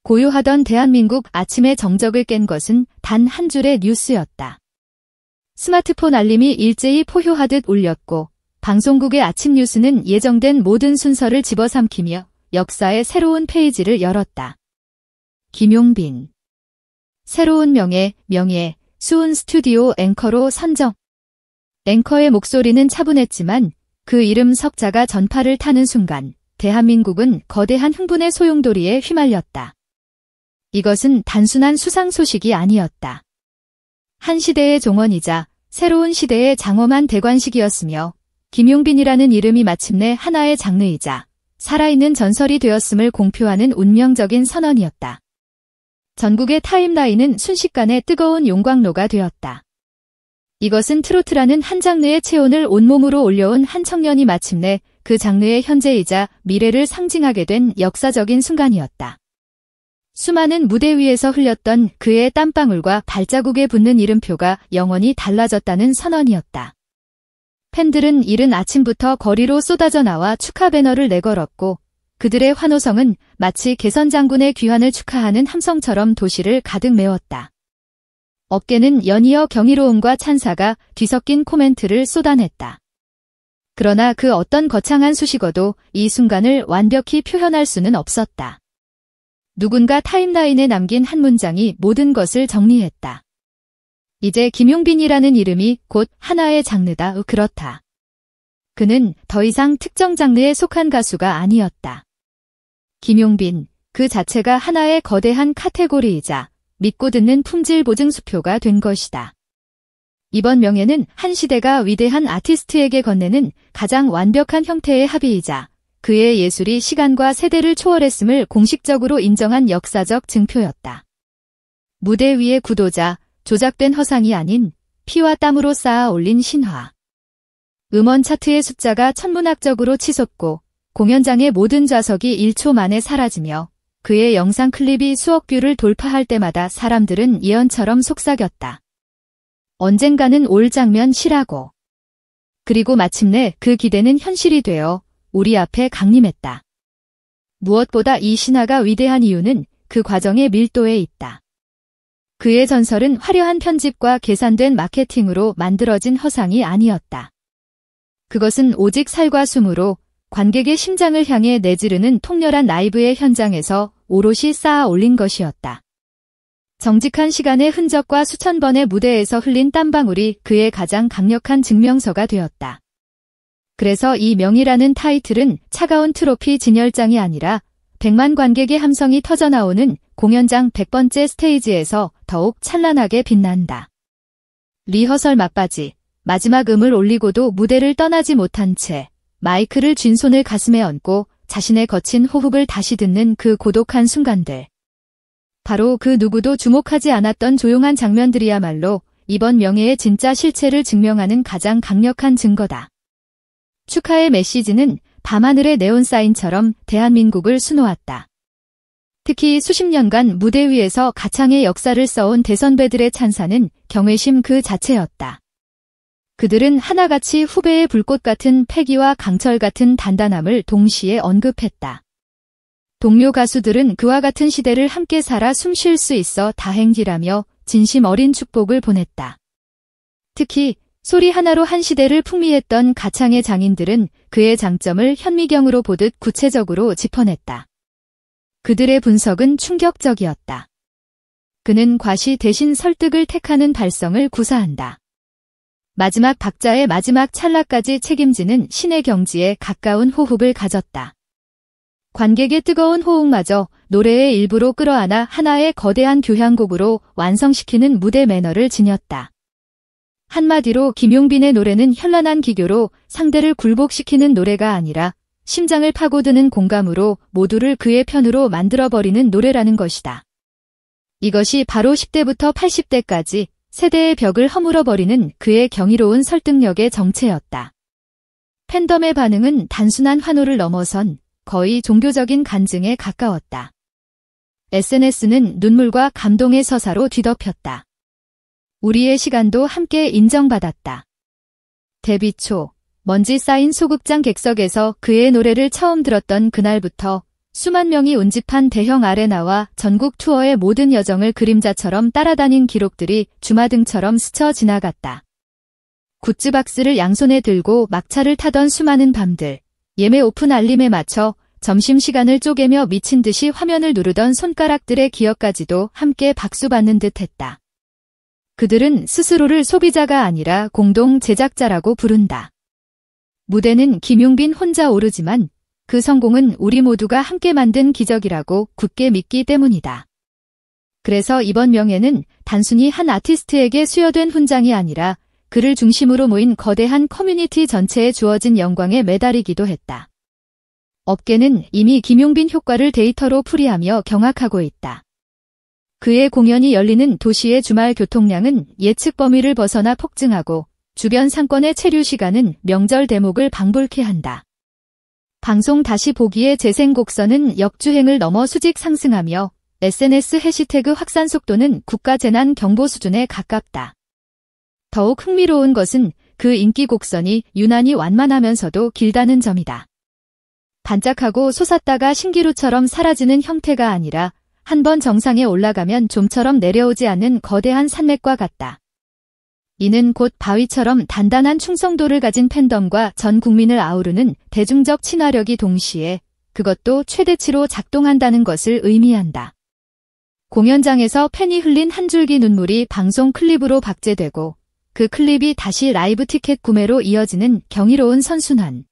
고요하던 대한민국 아침의 정적을 깬 것은 단 한 줄의 뉴스였다. 스마트폰 알림이 일제히 포효하듯 울렸고 방송국의 아침 뉴스는 예정된 모든 순서를 집어삼키며 역사의 새로운 페이지를 열었다. 김용빈. 새로운 명예, 수은 스튜디오 앵커로 선정. 앵커의 목소리는 차분했지만 그 이름 석자가 전파를 타는 순간 대한민국은 거대한 흥분의 소용돌이에 휘말렸다. 이것은 단순한 수상 소식이 아니었다. 한 시대의 종언이자 새로운 시대의 장엄한 대관식이었으며 김용빈이라는 이름이 마침내 하나의 장르이자 살아있는 전설이 되었음을 공표하는 운명적인 선언이었다. 전국의 타임라인은 순식간에 뜨거운 용광로가 되었다. 이것은 트로트라는 한 장르의 체온을 온몸으로 올려온 한 청년이 마침내 그 장르의 현재이자 미래를 상징하게 된 역사적인 순간이었다. 수많은 무대 위에서 흘렸던 그의 땀방울과 발자국에 붙는 이름표가 영원히 달라졌다는 선언이었다. 팬들은 이른 아침부터 거리로 쏟아져 나와 축하 배너를 내걸었고 그들의 환호성은 마치 개선 장군의 귀환을 축하하는 함성처럼 도시를 가득 메웠다. 업계는 연이어 경이로움과 찬사가 뒤섞인 코멘트를 쏟아냈다. 그러나 그 어떤 거창한 수식어도 이 순간을 완벽히 표현할 수는 없었다. 누군가 타임라인에 남긴 한 문장이 모든 것을 정리했다. 이제 김용빈이라는 이름이 곧 하나의 장르다. 그렇다. 그는 더 이상 특정 장르에 속한 가수가 아니었다. 김용빈, 그 자체가 하나의 거대한 카테고리이자 믿고 듣는 품질 보증 수표가 된 것이다. 이번 명예는 한 시대가 위대한 아티스트에게 건네는 가장 완벽한 형태의 합의이자 그의 예술이 시간과 세대를 초월했음을 공식적으로 인정한 역사적 증표였다. 무대 위의 구도자, 조작된 허상이 아닌 피와 땀으로 쌓아 올린 신화. 음원 차트의 숫자가 천문학적으로 치솟고 공연장의 모든 좌석이 1초 만에 사라지며 그의 영상 클립이 수억 뷰를 돌파할 때마다 사람들은 예언처럼 속삭였다. 언젠가는 올 장면 시라고. 그리고 마침내 그 기대는 현실이 되어 우리 앞에 강림했다. 무엇보다 이 신화가 위대한 이유는 그 과정의 밀도에 있다. 그의 전설은 화려한 편집과 계산된 마케팅으로 만들어진 허상이 아니었다. 그것은 오직 살과 숨으로 관객의 심장을 향해 내지르는 통렬한 라이브의 현장에서 오롯이 쌓아 올린 것이었다. 정직한 시간의 흔적과 수천 번의 무대에서 흘린 땀방울이 그의 가장 강력한 증명서가 되었다. 그래서 이 명이라는 타이틀은 차가운 트로피 진열장이 아니라 100만 관객의 함성이 터져나오는 공연장 100번째 스테이지에서 더욱 찬란하게 빛난다. 리허설 막바지, 마지막 음을 올리고도 무대를 떠나지 못한 채 마이크를 쥔 손을 가슴에 얹고 자신의 거친 호흡을 다시 듣는 그 고독한 순간들. 바로 그 누구도 주목하지 않았던 조용한 장면들이야말로 이번 명예의 진짜 실체를 증명하는 가장 강력한 증거다. 축하의 메시지는 밤하늘의 네온사인처럼 대한민국을 수놓았다. 특히 수십 년간 무대 위에서 가창의 역사를 써온 대선배들의 찬사는 경외심 그 자체였다. 그들은 하나같이 후배의 불꽃 같은 패기와 강철 같은 단단함을 동시에 언급했다. 동료 가수들은 그와 같은 시대를 함께 살아 숨 쉴 수 있어 다행이라며 진심 어린 축복을 보냈다. 특히 소리 하나로 한 시대를 풍미했던 가창의 장인들은 그의 장점을 현미경으로 보듯 구체적으로 짚어냈다. 그들의 분석은 충격적이었다. 그는 과시 대신 설득을 택하는 발성을 구사한다. 마지막 박자의 마지막 찰나까지 책임지는 신의 경지에 가까운 호흡을 가졌다. 관객의 뜨거운 호응마저 노래의 일부로 끌어안아 하나의 거대한 교향곡으로 완성시키는 무대 매너를 지녔다. 한마디로 김용빈의 노래는 현란한 기교로 상대를 굴복시키는 노래가 아니라 심장을 파고드는 공감으로 모두를 그의 편으로 만들어버리는 노래라는 것이다. 이것이 바로 10대부터 80대까지 세대의 벽을 허물어버리는 그의 경이로운 설득력의 정체였다. 팬덤의 반응은 단순한 환호를 넘어선 거의 종교적인 간증에 가까웠다. SNS는 눈물과 감동의 서사로 뒤덮였다. 우리의 시간도 함께 인정받았다. 데뷔 초 먼지 쌓인 소극장 객석에서 그의 노래를 처음 들었던 그날부터 수만 명이 운집한 대형 아레나와 전국 투어의 모든 여정을 그림자처럼 따라다닌 기록들이 주마등처럼 스쳐 지나갔다. 굿즈박스를 양손에 들고 막차를 타던 수많은 밤들, 예매 오픈 알림에 맞춰 점심시간을 쪼개며 미친 듯이 화면을 누르던 손가락들의 기억까지도 함께 박수받는 듯했다. 그들은 스스로를 소비자가 아니라 공동 제작자라고 부른다. 무대는 김용빈 혼자 오르지만 그 성공은 우리 모두가 함께 만든 기적이라고 굳게 믿기 때문이다. 그래서 이번 명예는 단순히 한 아티스트에게 수여된 훈장이 아니라 그를 중심으로 모인 거대한 커뮤니티 전체에 주어진 영광의 메달이기도 했다. 업계는 이미 김용빈 효과를 데이터로 풀이하며 경악하고 있다. 그의 공연이 열리는 도시의 주말 교통량은 예측 범위를 벗어나 폭증하고 주변 상권의 체류 시간은 명절 대목을 방불케 한다. 방송 다시 보기의 재생 곡선은 역주행을 넘어 수직 상승하며 SNS 해시태그 확산 속도는 국가재난 경보 수준에 가깝다. 더욱 흥미로운 것은 그 인기 곡선이 유난히 완만하면서도 길다는 점이다. 반짝하고 솟았다가 신기루처럼 사라지는 형태가 아니라 한 번 정상에 올라가면 좀처럼 내려오지 않는 거대한 산맥과 같다. 이는 곧 바위처럼 단단한 충성도를 가진 팬덤과 전 국민을 아우르는 대중적 친화력이 동시에 그것도 최대치로 작동한다는 것을 의미한다. 공연장에서 팬이 흘린 한 줄기 눈물이 방송 클립으로 박제되고 그 클립이 다시 라이브 티켓 구매로 이어지는 경이로운 선순환.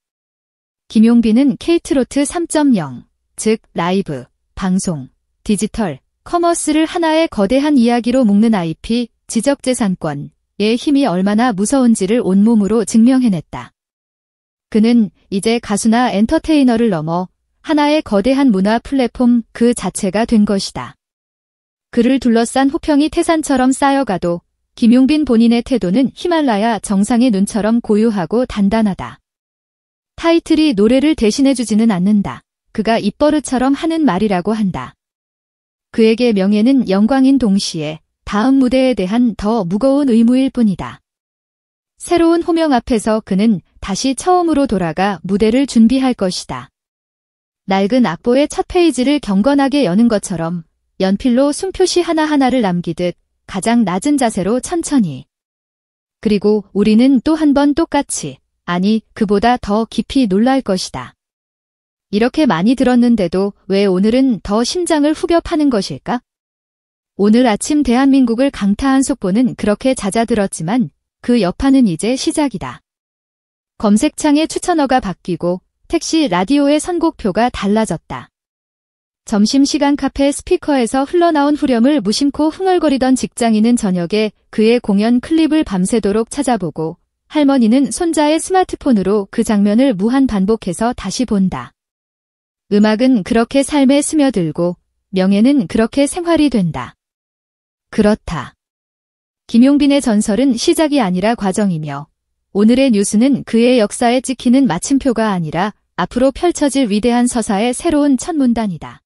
김용빈은 K트로트 3.0, 즉 라이브, 방송, 디지털, 커머스를 하나의 거대한 이야기로 묶는 IP, 지적재산권의 힘이 얼마나 무서운지를 온몸으로 증명해냈다. 그는 이제 가수나 엔터테이너를 넘어 하나의 거대한 문화 플랫폼 그 자체가 된 것이다. 그를 둘러싼 호평이 태산처럼 쌓여가도 김용빈 본인의 태도는 히말라야 정상의 눈처럼 고요하고 단단하다. 타이틀이 노래를 대신해주지는 않는다. 그가 입버릇처럼 하는 말이라고 한다. 그에게 명예는 영광인 동시에 다음 무대에 대한 더 무거운 의무일 뿐이다. 새로운 호명 앞에서 그는 다시 처음으로 돌아가 무대를 준비할 것이다. 낡은 악보의 첫 페이지를 경건하게 여는 것처럼 연필로 숨표시 하나하나를 남기듯 가장 낮은 자세로 천천히. 그리고 우리는 또 한 번 똑같이, 아니 그보다 더 깊이 놀랄 것이다. 이렇게 많이 들었는데도 왜 오늘은 더 심장을 후벼 파는 것일까? 오늘 아침 대한민국을 강타한 속보는 그렇게 잦아들었지만 그 여파는 이제 시작이다. 검색창의 추천어가 바뀌고 택시 라디오의 선곡표가 달라졌다. 점심시간 카페 스피커에서 흘러나온 후렴을 무심코 흥얼거리던 직장인은 저녁에 그의 공연 클립을 밤새도록 찾아보고 할머니는 손자의 스마트폰으로 그 장면을 무한 반복해서 다시 본다. 음악은 그렇게 삶에 스며들고 명예는 그렇게 생활이 된다. 그렇다. 김용빈의 전설은 시작이 아니라 과정이며 오늘의 뉴스는 그의 역사에 찍히는 마침표가 아니라 앞으로 펼쳐질 위대한 서사의 새로운 첫 문단이다.